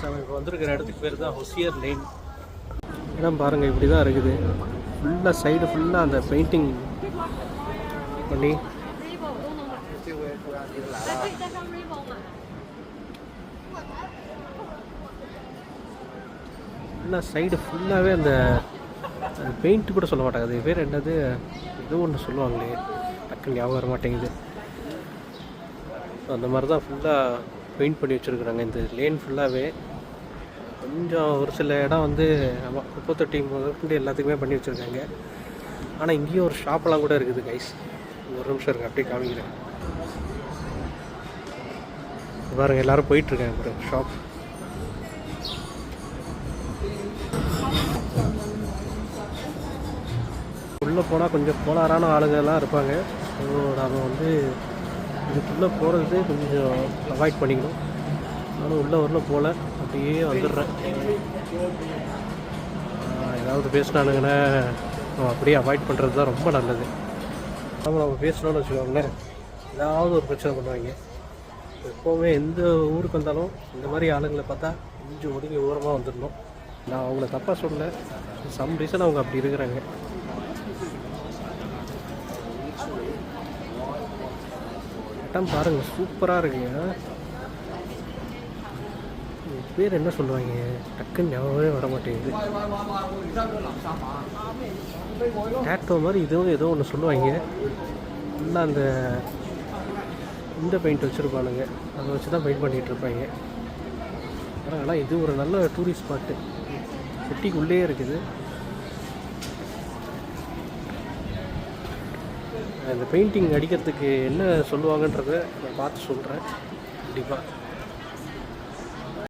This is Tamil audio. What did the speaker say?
நம்ம இப்போ வந்திருக்கிற இடத்துக்கு பேர் தான் ஹொசியர் லேன். இடம் பாருங்கள், இப்படி தான் இருக்குது. ஃபுல்லாக சைடு ஃபுல்லாக அந்த பெயிண்டிங் பண்ணி ஃபுல்லாக சைடு ஃபுல்லாகவே அந்த பெயிண்ட் கூட சொல்ல மாட்டாங்க, அது பேர் என்னது, ஏதோ ஒன்று சொல்லுவாங்களே, டக்குன்னு ஞாபகம் வர மாட்டேங்குது. அந்த மாதிரி தான் ஃபுல்லாக பெயிண்ட் பண்ணி வச்சுருக்குறாங்க இந்த லேன் ஃபுல்லாகவே. கொஞ்சம் ஒரு சில இடம் வந்து குப்பை தொட்டி முதற்கொண்டு எல்லாத்துக்குமே பண்ணி வச்சுருக்காங்க. ஆனால் இங்கேயும் ஒரு ஷாப்பெல்லாம் கூட இருக்குது கைஸ். ஒரு நிமிஷம் இருக்குது, அப்படியே காமிக்கிறேன். பாருங்கள், எல்லோரும் போயிட்டுருக்காங்க ஒரு ஷாப். உள்ளே போனால் கொஞ்சம் கோளாறான ஆளுங்கள்லாம் இருப்பாங்க. ஸோ நாம் வந்து இதுக்குள்ளே போகிறது கொஞ்சம் அவாய்ட் பண்ணிக்கணும். நானும் உள்ளே வரல போகல, அப்படியே வந்துடுறேன். ஏதாவது பேசினானுங்கன்னா அப்படியே அவாய்ட் பண்ணுறது தான் ரொம்ப நல்லது. நம்ம பேசணும்னு வச்சுக்கோங்களேன், ஏதாவது ஒரு பிரச்சனை பண்ணுவாங்க. எப்போவுமே எந்த ஊருக்கு வந்தாலும் இந்த மாதிரி ஆளுங்களை பார்த்தா கொஞ்சம் ஒதுங்கி ஓரமாக வந்துடணும். நான் அவங்கள தப்பாக சொல்லலை, சம் ரீசன் அவங்க அப்படி இருக்கிறாங்க. இடம் பாருங்கள், சூப்பராக இருக்குங்க. பேர் என்ன சொல்லுவாங்க, டக்குன்னு ஞாபகமே வர மாட்டேங்குது. டேட்டோ மாதிரி இதுவும் ஏதோ ஒன்று சொல்லுவாங்க. ஃபுல்லாக அந்த இந்த பெயிண்ட் வச்சுருப்பானுங்க, அதை வச்சு தான் பெயிண்ட் பண்ணிகிட்டு இருப்பாங்க. ஆனால் இது ஒரு நல்ல டூரிஸ்ட் ஸ்பாட்டு, சிட்டிக்குள்ளேயே இருக்குது. இந்த பெயிண்டிங் அடிக்கிறதுக்கு என்ன சொல்லுவாங்கன்றதை நான் பார்த்து சொல்கிறேன் கண்டிப்பாக.